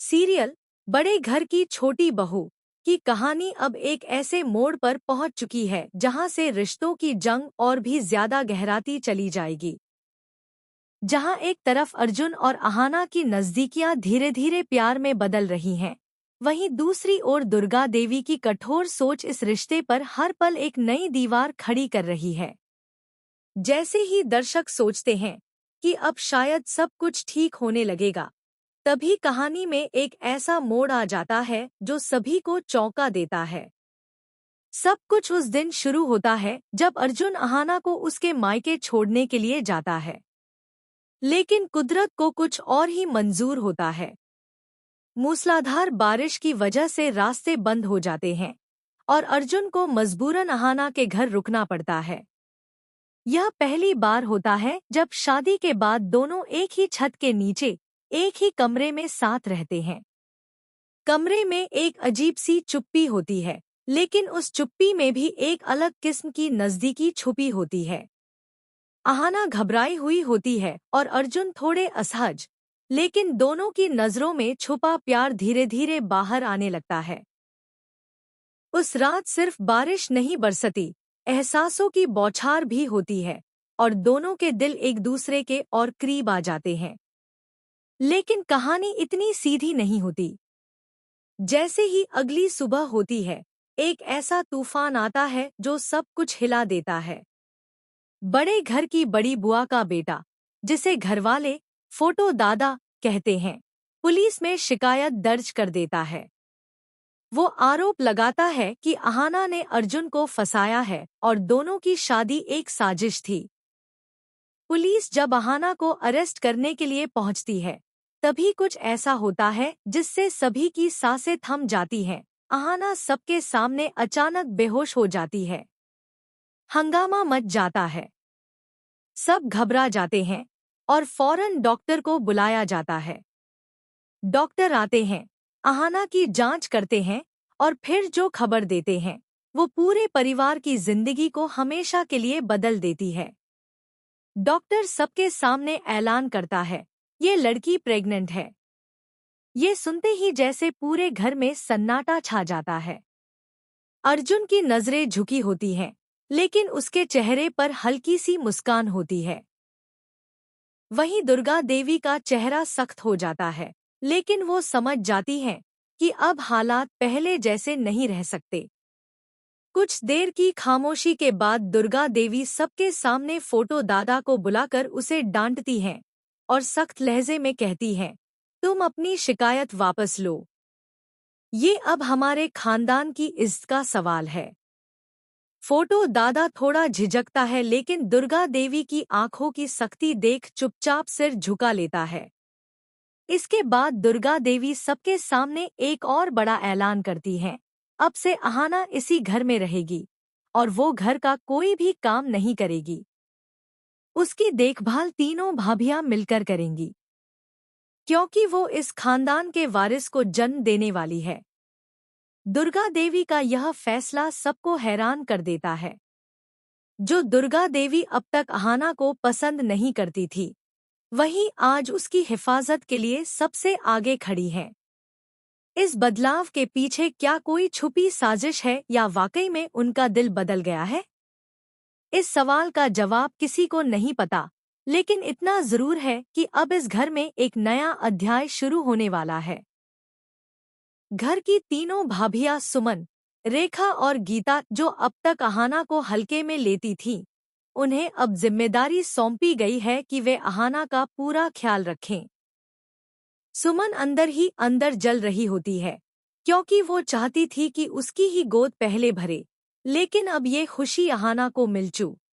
Serial बड़े घर की छोटी बहू की कहानी अब एक ऐसे मोड़ पर पहुंच चुकी है जहां से रिश्तों की जंग और भी ज्यादा गहराती चली जाएगी। जहां एक तरफ अर्जुन और अहाना की नजदीकियां धीरे धीरे प्यार में बदल रही हैं, वहीं दूसरी ओर दुर्गा देवी की कठोर सोच इस रिश्ते पर हर पल एक नई दीवार खड़ी कर रही है। जैसे ही दर्शक सोचते हैं कि अब शायद सब कुछ ठीक होने लगेगा, तभी कहानी में एक ऐसा मोड़ आ जाता है जो सभी को चौंका देता है। सब कुछ उस दिन शुरू होता है जब अर्जुन अहाना को उसके मायके छोड़ने के लिए जाता है, लेकिन कुदरत को कुछ और ही मंजूर होता है। मूसलाधार बारिश की वजह से रास्ते बंद हो जाते हैं और अर्जुन को मजबूरन अहाना के घर रुकना पड़ता है। यह पहली बार होता है जब शादी के बाद दोनों एक ही छत के नीचे एक ही कमरे में साथ रहते हैं। कमरे में एक अजीब सी चुप्पी होती है, लेकिन उस चुप्पी में भी एक अलग किस्म की नजदीकी छुपी होती है। अहाना घबराई हुई होती है और अर्जुन थोड़े असहज, लेकिन दोनों की नजरों में छुपा प्यार धीरे धीरे बाहर आने लगता है। उस रात सिर्फ बारिश नहीं बरसती, एहसासों की बौछार भी होती है और दोनों के दिल एक दूसरे के और करीब आ जाते हैं। लेकिन कहानी इतनी सीधी नहीं होती। जैसे ही अगली सुबह होती है, एक ऐसा तूफान आता है जो सब कुछ हिला देता है। बड़े घर की बड़ी बुआ का बेटा, जिसे घरवाले फोटो दादा कहते हैं, पुलिस में शिकायत दर्ज कर देता है। वो आरोप लगाता है कि अहाना ने अर्जुन को फंसाया है और दोनों की शादी एक साजिश थी। पुलिस जब अहाना को अरेस्ट करने के लिए पहुंचती है, तभी कुछ ऐसा होता है जिससे सभी की सांसें थम जाती हैं। अहाना सबके सामने अचानक बेहोश हो जाती है। हंगामा मच जाता है। सब घबरा जाते हैं और फौरन डॉक्टर को बुलाया जाता है। डॉक्टर आते हैं, अहाना की जांच करते हैं और फिर जो खबर देते हैं, वो पूरे परिवार की जिंदगी को हमेशा के लिए बदल देती है। डॉक्टर सबके सामने ऐलान करता है, ये लड़की प्रेग्नेंट है। ये सुनते ही जैसे पूरे घर में सन्नाटा छा जाता है। अर्जुन की नजरें झुकी होती हैं, लेकिन उसके चेहरे पर हल्की सी मुस्कान होती है। वहीं दुर्गा देवी का चेहरा सख्त हो जाता है, लेकिन वो समझ जाती हैं कि अब हालात पहले जैसे नहीं रह सकते। कुछ देर की खामोशी के बाद दुर्गा देवी सबके सामने फोटो दादा को बुलाकर उसे डांटती हैं और सख्त लहजे में कहती हैं, तुम अपनी शिकायत वापस लो। ये अब हमारे खानदान की इज्जत का सवाल है। फोटो दादा थोड़ा झिझकता है, लेकिन दुर्गा देवी की आंखों की सख्ती देख चुपचाप सिर झुका लेता है। इसके बाद दुर्गा देवी सबके सामने एक और बड़ा ऐलान करती हैं, अब से अहाना इसी घर में रहेगी और वो घर का कोई भी काम नहीं करेगी। उसकी देखभाल तीनों भाभियां मिलकर करेंगी, क्योंकि वो इस खानदान के वारिस को जन्म देने वाली है। दुर्गा देवी का यह फैसला सबको हैरान कर देता है। जो दुर्गा देवी अब तक अहाना को पसंद नहीं करती थी, वही आज उसकी हिफाजत के लिए सबसे आगे खड़ी हैं। इस बदलाव के पीछे क्या कोई छुपी साजिश है या वाकई में उनका दिल बदल गया है? इस सवाल का जवाब किसी को नहीं पता, लेकिन इतना जरूर है कि अब इस घर में एक नया अध्याय शुरू होने वाला है। घर की तीनों भाभियां सुमन, रेखा और गीता, जो अब तक अहाना को हल्के में लेती थीं, उन्हें अब जिम्मेदारी सौंपी गई है कि वे अहाना का पूरा ख्याल रखें। सुमन अंदर ही अंदर जल रही होती है, क्योंकि वो चाहती थी कि उसकी ही गोद पहले भरे, लेकिन अब ये खुशी अहाना को मिल चुकी।